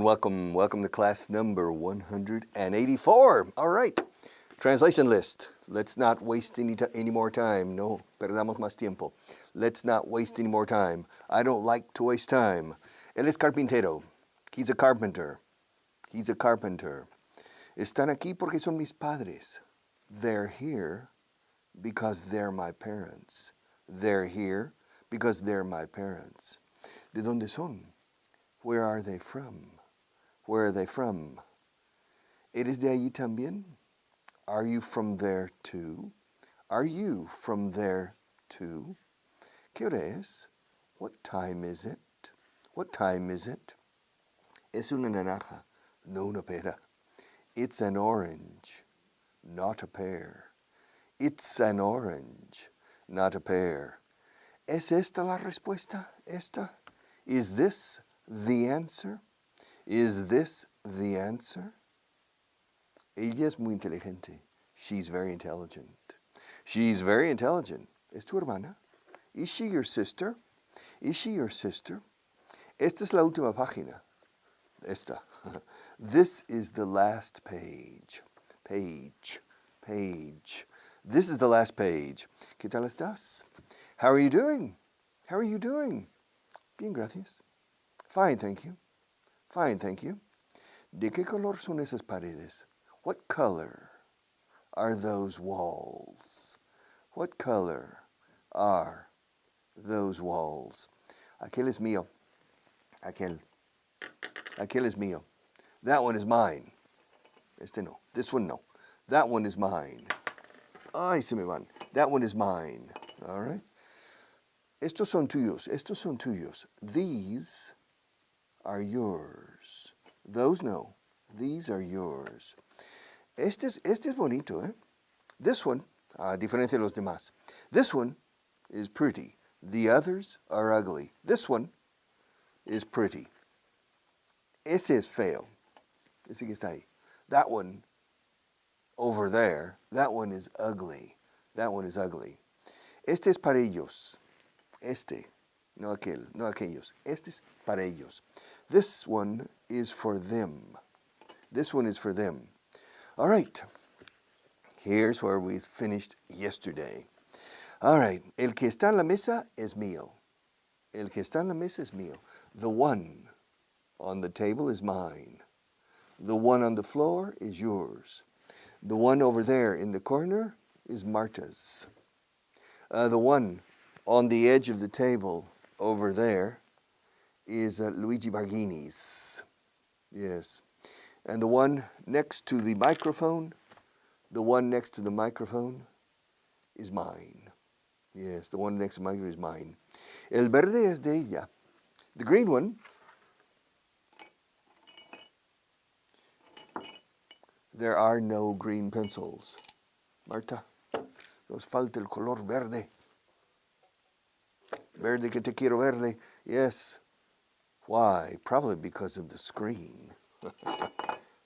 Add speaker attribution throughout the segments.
Speaker 1: welcome. Welcome to class number 184. All right, translation list. Let's not waste any more time. No, perdamos más tiempo. Let's not waste any more time. I don't like to waste time. Él es carpintero. He's a carpenter. He's a carpenter. Están aquí porque son mis padres. They're here because they're my parents. They're here because they're my parents. ¿De dónde son? Where are they from? Where are they from? ¿Eres de allí también? Are you from there too? Are you from there too? ¿Qué hora es? What time is it? What time is it? Es una naranja, no una pera. It's an orange, not a pear. It's an orange, not a pear. ¿Es esta la respuesta? ¿Esta? Is this the answer? Is this the answer? Ella es muy inteligente. She's very intelligent. She's very intelligent. ¿Es tu hermana? Is she your sister? Is she your sister? Esta es la última página. Esta. This is the last page. Page. Page. This is the last page. ¿Qué tal estás? How are you doing? How are you doing? Bien, gracias. Fine, thank you. Fine, thank you. ¿De qué color son esas paredes? What color are those walls? What color are those walls? Aquel es mío. Aquel. Aquel es mío. That one is mine. Este no. This one no. That one is mine. Ay, se me van. That one is mine. All right? Estos son tuyos. Estos son tuyos. These are yours. Those no. These are yours. Este es bonito, eh? This one, a diferencia de los demás. This one is pretty. The others are ugly. This one is pretty. Ese es feo. Ese que está ahí. That one over there, that one is ugly. That one is ugly. Este es para ellos. Este, no aquel, no aquellos. Este es para ellos. This one is for them. This one is for them. All right. Here's where we finished yesterday. All right. El que está en la mesa es mío. El que está en la mesa es mío. The one on the table is mine. The one on the floor is yours. The one over there in the corner is Marta's. The one on the edge of the table over there is Luigi Barghini's. Yes. And the one next to the microphone, is mine. Yes, the one next to the microphone is mine. El verde es de ella. The green one, there are no green pencils. Marta, nos falta el color verde. Verde que te quiero verde. Yes. Why? Probably because of the screen.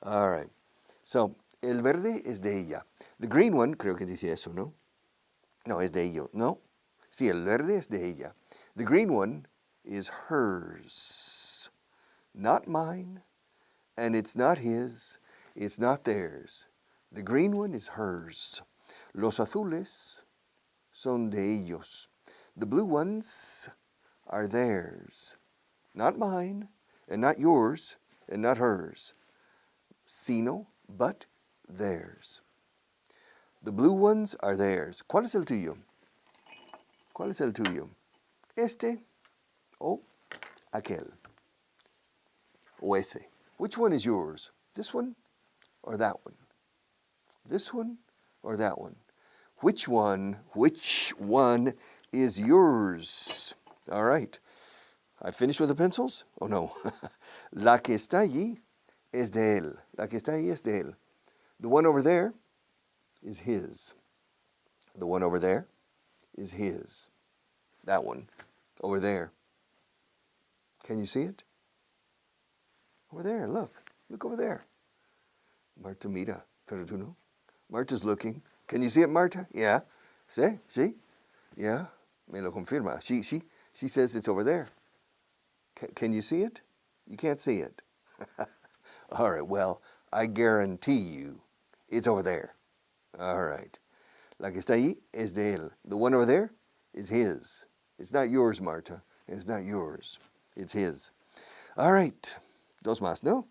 Speaker 1: All right. So, el verde es de ella. The green one, creo que dice eso, ¿no? No, es de ello. No. Sí, el verde es de ella. The green one is hers. Not mine. And it's not his. It's not theirs. The green one is hers. Los azules son de ellos. The blue ones are theirs. Not mine, and not yours, and not hers. Sino, but theirs. The blue ones are theirs. ¿Cuál es el tuyo? ¿Cuál es el tuyo? Este o aquel. O ese. Which one is yours? This one or that one? This one or that one? Which one is yours? All right. I finished with the pencils? Oh, no. La que está allí es de él. La que está allí es de él. The one over there is his. The one over there is his. That one over there. Can you see it? Over there, look. Look over there. Marta mira, pero tú no. Marta's looking. Can you see it, Marta? Yeah. See? See? Yeah. Me lo confirma. She says it's over there. Can you see it? You can't see it. All right, well, I guarantee you it's over there. All right. La que está ahí es de él. The one over there is his. It's not yours, Marta, and it's not yours. It's his. All right. Dos más, ¿no?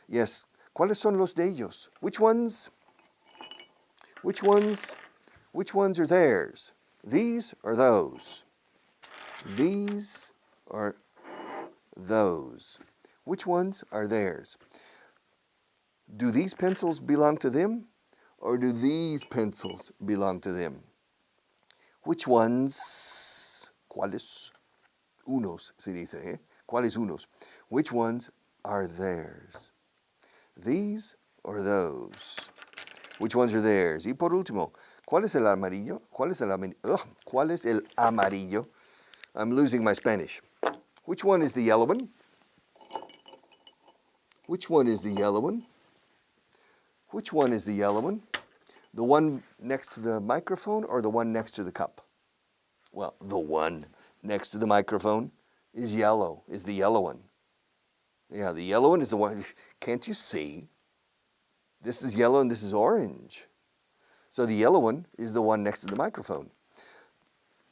Speaker 1: Yes. ¿Cuáles son los de ellos? Which ones? Which ones? Which ones are theirs? These or those? These or those? Which ones are theirs? Do these pencils belong to them, or do these pencils belong to them? Which ones? ¿Cuáles? Unos se dice, ¿eh? ¿Cuáles unos? Which ones are theirs? These or those? Which ones are theirs? Y por último, ¿cuál es el amarillo? ¿Cuál es el amarillo? ¿Cuál es el amarillo? I'm losing my Spanish. Which one is the yellow one? Which one is the yellow one? Which one is the yellow one? The one next to the microphone or the one next to the cup? Well, the one next to the microphone is yellow, is the yellow one. Yeah, the yellow one is the one. Can't you see? This is yellow and this is orange. So the yellow one is the one next to the microphone.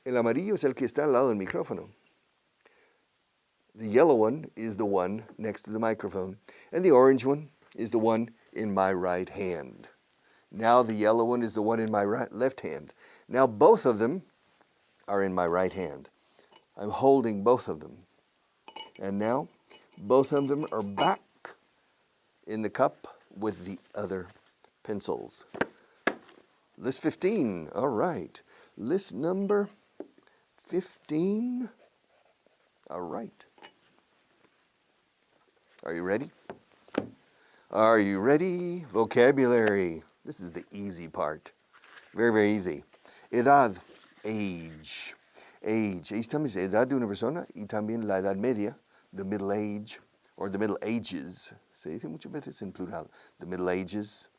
Speaker 1: El amarillo es el que está al lado del micrófono. The yellow one is the one next to the microphone. And the orange one is the one in my right hand. Now the yellow one is the one in my left hand. Now both of them are in my right hand. I'm holding both of them. And now both of them are back in the cup with the other pencils. List 15. All right. List number 15. All right. Are you ready? Are you ready? Vocabulary. This is the easy part. Very, very easy. Edad, age. Age. Age también es edad de una persona y también la edad media, the middle age, or the middle ages. Se dice muchas veces en plural. The middle ages,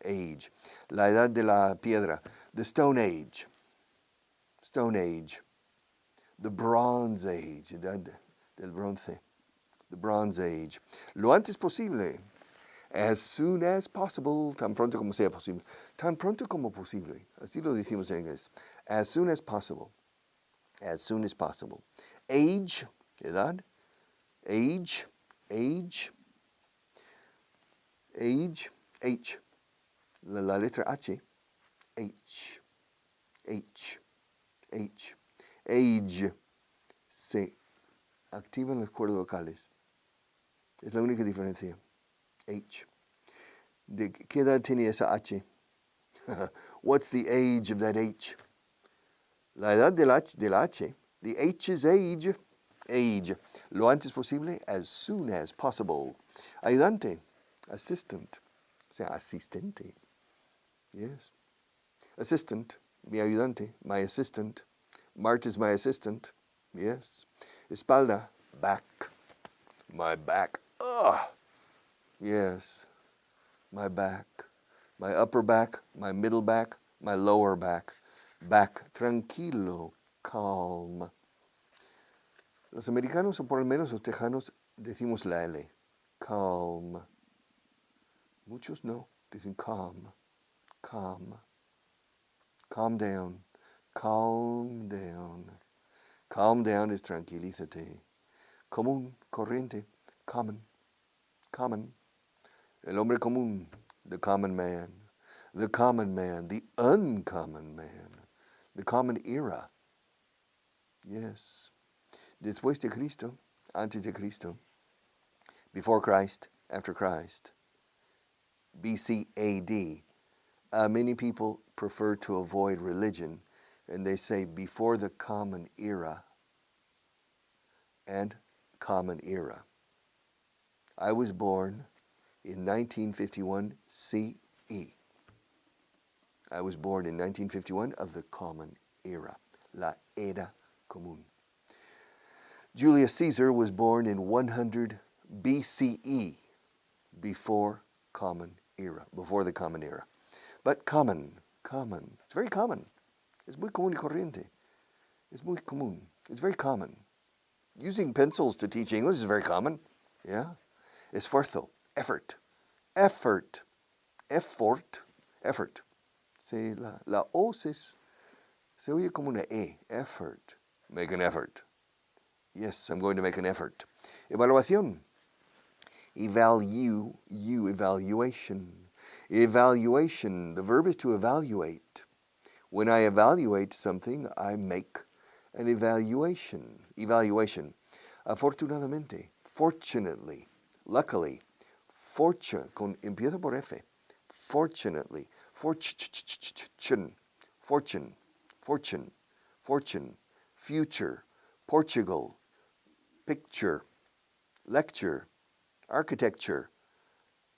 Speaker 1: age. La edad de la piedra, the stone age. Stone age. The bronze age, edad del bronce. The bronze age. Lo antes posible. As soon as possible, tan pronto como sea posible. Tan pronto como posible. Así lo decimos en inglés. As soon as possible. As soon as possible. Age, edad. Age, age. Age, H. La letra H. H. H. H. Age. Se activan las cuerdas vocales. Es la única diferencia. H. ¿De qué edad tiene esa H? What's the age of that H? La edad de la H. The H's age. Age. Lo antes posible, as soon as possible. Ayudante. Assistant. O sea, asistente. Yes. Assistant. Mi ayudante. My assistant. Marta is my assistant. Yes. Espalda. Back. My back. Ugh. Yes. My back. My upper back. My middle back. My lower back. Back. Tranquilo. Calm. Los americanos, o por lo menos los tejanos, decimos la L. Calm. Muchos no. Dicen calm. Calm. Calm down. Calm down. Calm down is tranquilízate. Común, corriente. Common. Common. El hombre común. The common man. The common man. The uncommon man. The common era. Yes. Después de Cristo. Antes de Cristo. Before Christ. After Christ. BC AD. Many people prefer to avoid religion, and they say before the common era and common era. I was born in 1951 CE. I was born in 1951 of the common era, la era común. Julius Caesar was born in 100 BCE, before common era, before the common era. But common, it's very common. Es muy común y corriente. Es muy común. It's very common. Using pencils to teach English is very common. Yeah. Esfuerzo, effort. effort. Effort. Effort. La O se oye como una E. Effort. Make an effort. Yes, I'm going to make an effort. Evaluación. Evaluation. Evaluation. The verb is to evaluate. When I evaluate something, I make an evaluation. Evaluation. Afortunadamente. Fortunately. Luckily. Empieza por F. Fortunately. Fortune. Fortune. Fortune. Fortune. Future. Portugal. Picture. Lecture. Architecture.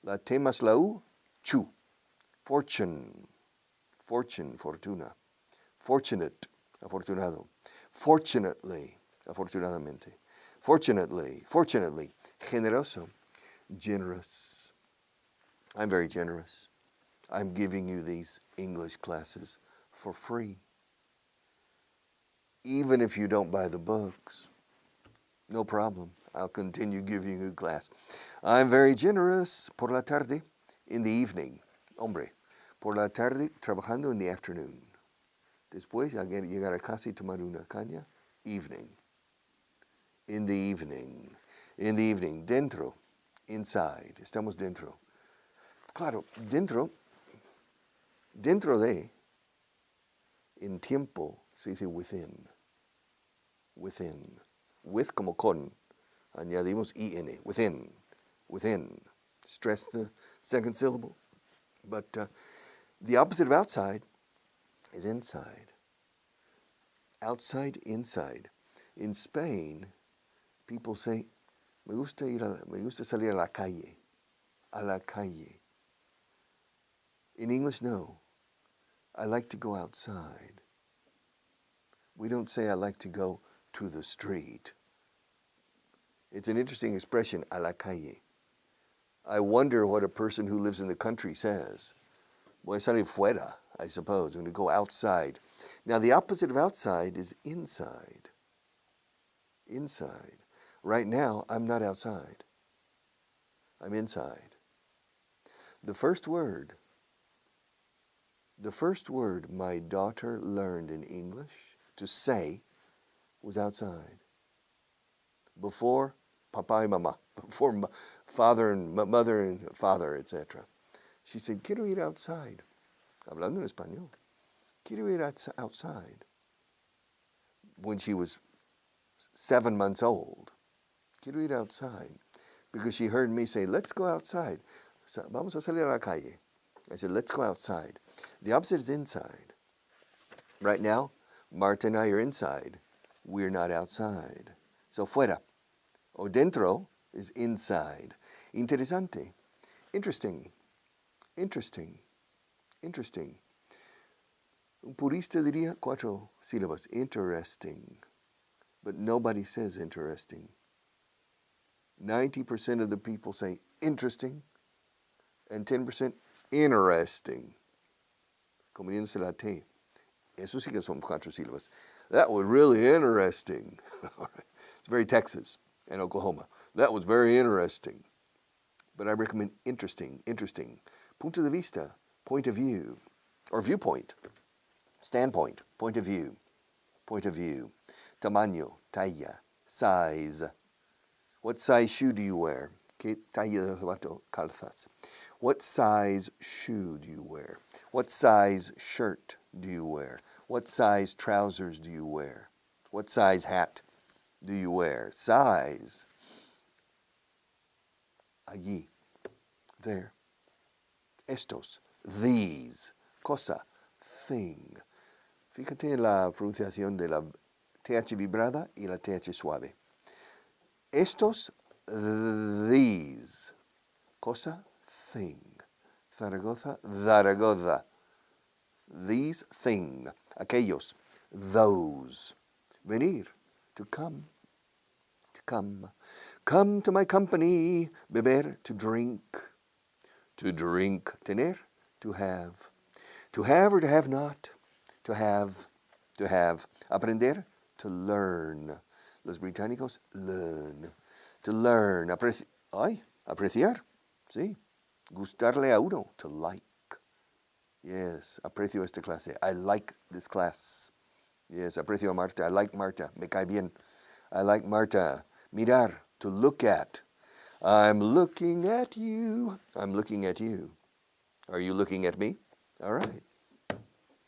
Speaker 1: La temas la U. Chu. Fortune. Fortune. Fortuna. Fortunate. Afortunado. Fortunately. Afortunadamente. Fortunately. Fortunately. Generoso. Generous. I'm very generous. I'm giving you these English classes for free. Even if you don't buy the books, no problem. I'll continue giving you class. I'm very generous. Por la tarde, in the evening. Hombre, por la tarde, trabajando in the afternoon. Después, llegar a casa y tomar una caña. Evening. In the evening. In the evening. Dentro. Inside. Estamos dentro. Claro, dentro de, en tiempo, se dice within. Within. With como con. Añadimos IN. Within. Within. Stress the second syllable. But the opposite of outside is inside. Outside, inside. In Spain, people say, me gusta salir a la calle. A la calle. In English, no. I like to go outside. We don't say I like to go to the street. It's an interesting expression, a la calle. I wonder what a person who lives in the country says. Voy a salir fuera, I suppose. I'm going to go outside. Now, the opposite of outside is inside. Inside. Right now, I'm not outside. I'm inside. The first word my daughter learned in English to say was outside. Before papa y mama, before father and mother and father, etc. She said, quiero ir outside. Hablando en español. Quiero ir outside. When she was 7 months old. Quiero ir outside. Because she heard me say, let's go outside. Vamos a salir a la calle. I said, let's go outside. The opposite is inside. Right now, Marta and I are inside. We're not outside. So fuera. O dentro is inside. Interesante. Interesting. Interesting. Interesting. Un purista diría 4 sílabas. Interesting. But nobody says interesting. 90% of the people say interesting and 10% interesting. Comiéndose la T. Eso sí que son 4 sílabas. That was really interesting. It's very Texas and Oklahoma. That was very interesting. But I recommend interesting, interesting. Punto de vista, point of view, or viewpoint. Standpoint, point of view, point of view. Tamaño, talla, size. What size shoe do you wear? ¿Qué talla de zapato calzas? What size shoe do you wear? What size shirt do you wear? What size trousers do you wear? What size hat do you wear? Size. Allí. There. Estos. These. Cosa. Thing. Fíjate en la pronunciación de la TH vibrada y la TH suave. Estos. These. Cosa. Thing. Zaragoza. Zaragoza. These. Thing. Aquellos. Those. Venir. To come. To come. Come to my company. Beber. To drink. To drink. Tener. To have. To have or to have not. To have. To have. Aprender. To learn. Los británicos. Learn. To learn. Apreciar. Sí. Gustarle a uno, to like. Yes, aprecio esta clase. I like this class. Yes, aprecio a Marta. I like Marta. Me cae bien. I like Marta. Mirar, to look at. I'm looking at you. I'm looking at you. Are you looking at me? All right.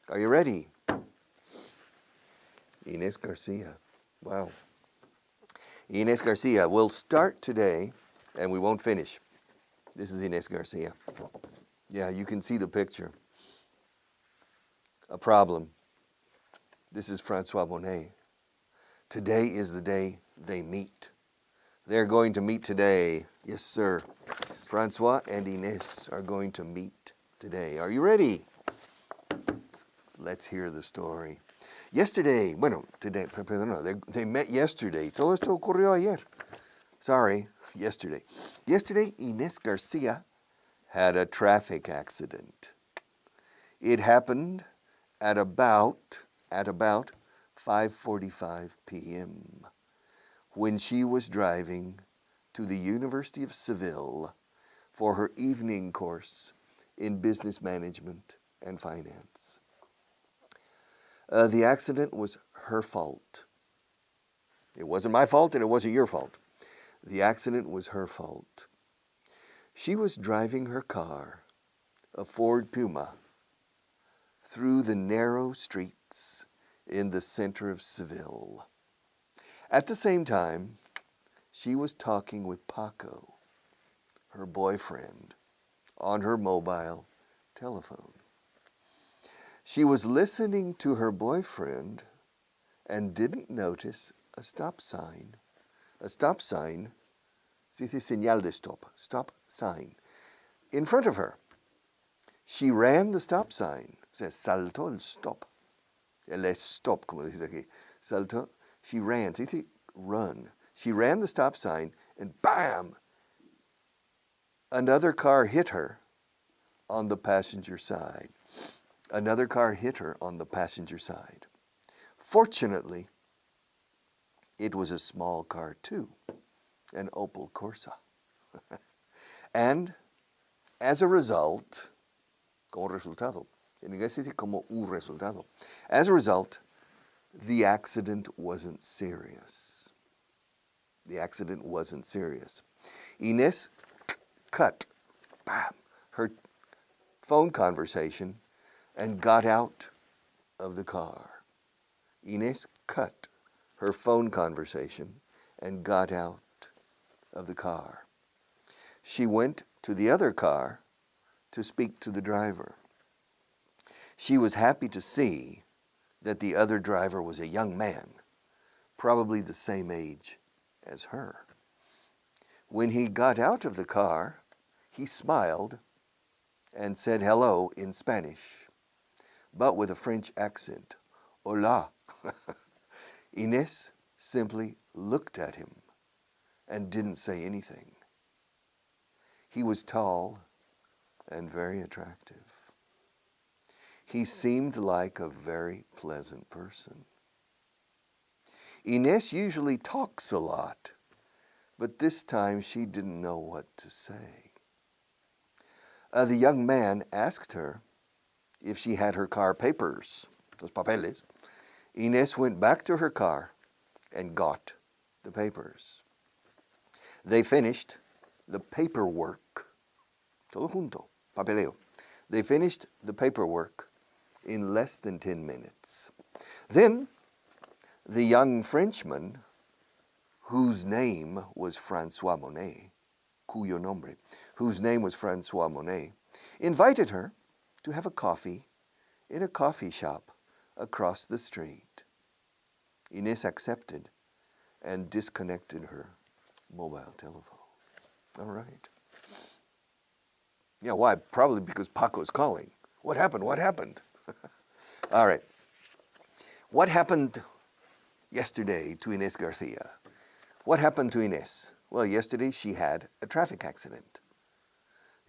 Speaker 1: Are you ready? Inés Garcia. Wow. Inés Garcia. We'll start today, and we won't finish. This is Inés Garcia. Yeah, you can see the picture. A problem. This is Francois Monet. Today is the day they meet. They're going to meet today. Yes, sir. Francois and Inés are going to meet today. Are you ready? Let's hear the story. Yesterday, today, they met yesterday. Todo esto ocurrió ayer. Sorry, yesterday. Yesterday, Inés Garcia had a traffic accident. It happened at about 5:45 p.m. when she was driving to the University of Seville for her evening course in business management and finance. The accident was her fault. It wasn't my fault and it wasn't your fault. The accident was her fault. She was driving her car, a Ford Puma, through the narrow streets in the center of Seville. At the same time, she was talking with Paco, her boyfriend, on her mobile telephone. She was listening to her boyfriend and didn't notice a stop sign. A stop sign, se dice señal de stop sign, in front of her. She ran the stop sign, se saltó el stop. El stop, como dice aquí. Saltó, she ran, se dice run. She ran the stop sign and bam! Another car hit her on the passenger side. Another car hit her on the passenger side. Fortunately, it was a small car too, an Opel Corsa. And as a result, como resultado, en inglés se dice como un resultado. As a result, the accident wasn't serious. The accident wasn't serious. Inés cut, bam, her phone conversation and got out of the car. Inés cut her phone conversation and got out of the car. She went to the other car to speak to the driver. She was happy to see that the other driver was a young man, probably the same age as her. When he got out of the car, he smiled and said hello in Spanish, but with a French accent. Hola. Inés simply looked at him and didn't say anything. He was tall and very attractive. He seemed like a very pleasant person. Inés usually talks a lot, but this time she didn't know what to say. The young man asked her if she had her car papers, los papeles. Inés went back to her car and got the papers. They finished the paperwork. Todo junto, papeleo. They finished the paperwork in less than 10 minutes. Then the young Frenchman, whose name was Francois Monet, cuyo nombre, whose name was Francois Monet, invited her to have a coffee in a coffee shop across the street. Inés accepted and disconnected her mobile telephone. All right. Yeah, why? Probably because Paco's calling. What happened? What happened? All right. What happened yesterday to Inés Garcia? What happened to Inés? Well, yesterday she had a traffic accident.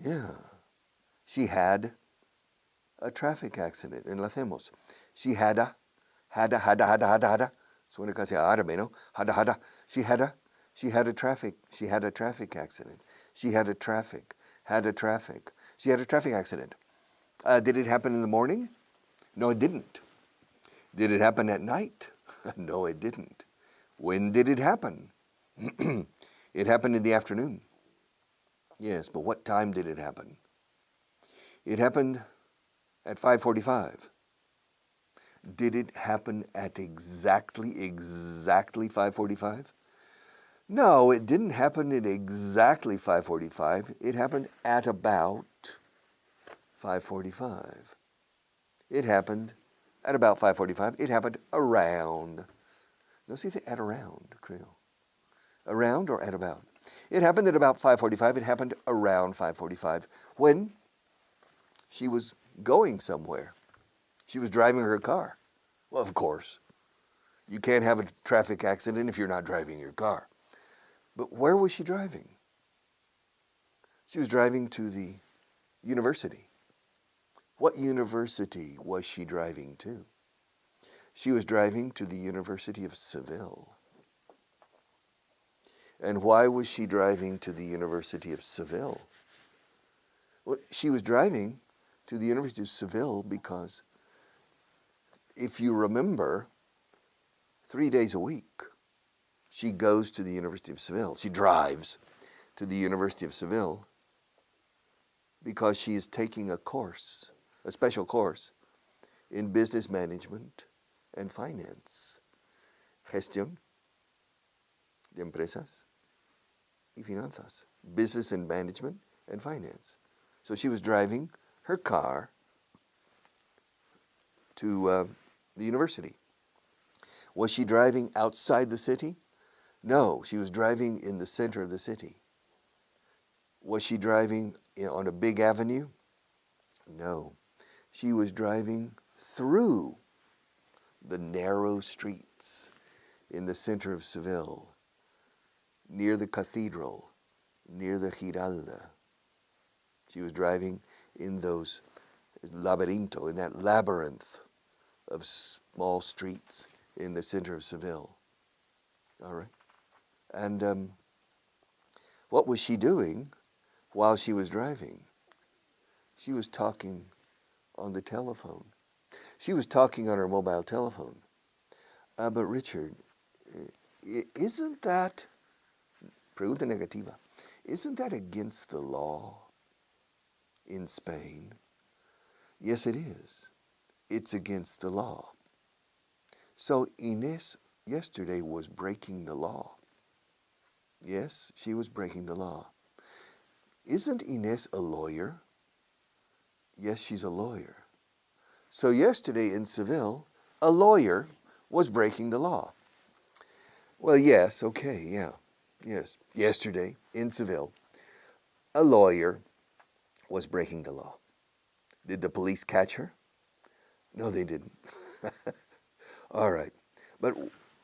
Speaker 1: Yeah, she had a traffic accident. Enlacemos. She had a. Suena casi árabe, ¿no? She had a traffic accident. She had a traffic had a traffic accident. Did it happen in the morning? No, it didn't. Did it happen at night? No, it didn't. When did it happen? It happened in the afternoon. Yes, but what time did it happen? It happened at 5:45. Did it happen at exactly 5:45? No, it didn't happen at exactly 5:45. It happened at about 5:45. It happened at about 5:45. It happened around. No, see, at around, Creole. Around or at about? It happened at about 5:45. It happened around 5:45 when she was going somewhere. She was driving her car. Well, of course. You can't have a traffic accident if you're not driving your car. But where was she driving? She was driving to the university. What university was she driving to? She was driving to the University of Seville. And why was she driving to the University of Seville? Well, she was driving to the University of Seville because, if you remember, 3 days a week, she goes to the University of Seville. She drives to the University of Seville because she is taking a course, a special course, in business management and finance. Gestión de empresas y finanzas. Business and management and finance. So she was driving her car to the university. Was she driving outside the city? No, she was driving in the center of the city. Was she driving on a big avenue? No, she was driving through the narrow streets in the center of Seville, near the cathedral, near the Giralda. She was driving in those laberinto, in that labyrinth of small streets in the center of Seville. All right. And what was she doing while she was driving? She was talking on the telephone. She was talking on her mobile telephone. But Richard, isn't that, pregunta negativa, isn't that against the law in Spain? Yes, it is. It's against the law. So Inés yesterday was breaking the law. Yes, she was breaking the law. Isn't Inés a lawyer? Yes, she's a lawyer. So yesterday in Seville, a lawyer was breaking the law. Well, yes, okay, yeah. Yes, yesterday in Seville, a lawyer was breaking the law. Did the police catch her? No, they didn't. All right. But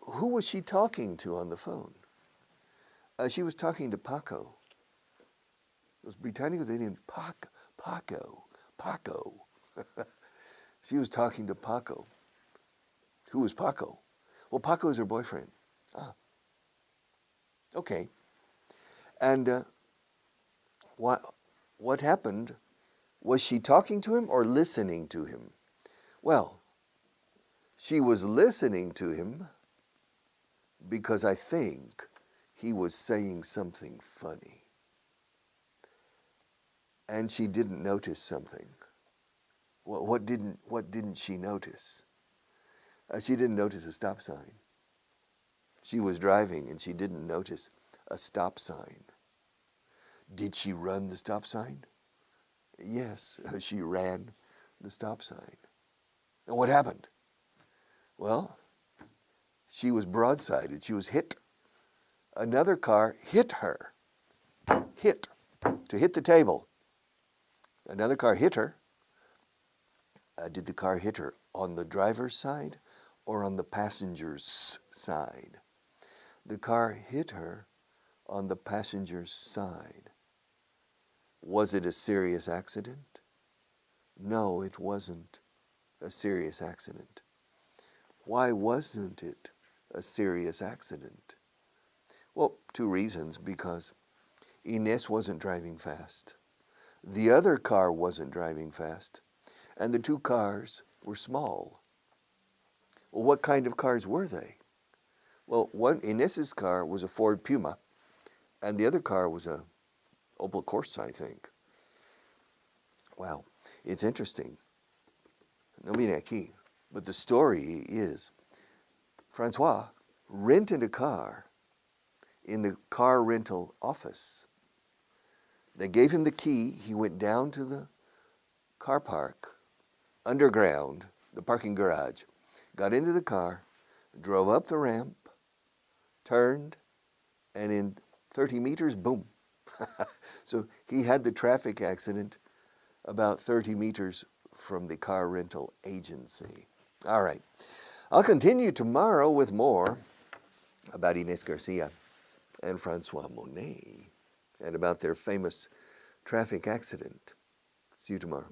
Speaker 1: who was she talking to on the phone? She was talking to Paco. Los británicos, they didn't, Paco. She was talking to Paco. Who was Paco? Well, Paco is her boyfriend. Ah. Okay. And what happened? Was she talking to him or listening to him? Well, she was listening to him because I think he was saying something funny. And she didn't notice something. What didn't she notice? She didn't notice a stop sign. She was driving and she didn't notice a stop sign. Did she run the stop sign? Yes, she ran the stop sign. And what happened? Well, she was broadsided. She was hit. Another car hit her. Hit. To hit the table. Another car hit her. Did the car hit her on the driver's side or on the passenger's side? The car hit her on the passenger's side. Was it a serious accident? No, it wasn't a serious accident. Why wasn't it a serious accident? Well, two reasons. Because Inés wasn't driving fast. The other car wasn't driving fast, and the two cars were small. Well, what kind of cars were they? Well, one, Inez's car was a Ford Puma, and the other car was a Opel Corsa, I think. Wow, it's interesting. No viene aquí. But the story is, Francois rented a car in the car rental office. They gave him the key. He went down to the car park, underground, the parking garage, got into the car, drove up the ramp, turned, and in 30 meters, boom. So he had the traffic accident about 30 meters from the car rental agency. All right. I'll continue tomorrow with more about Inés Garcia and Francois Monet and about their famous traffic accident. See you tomorrow.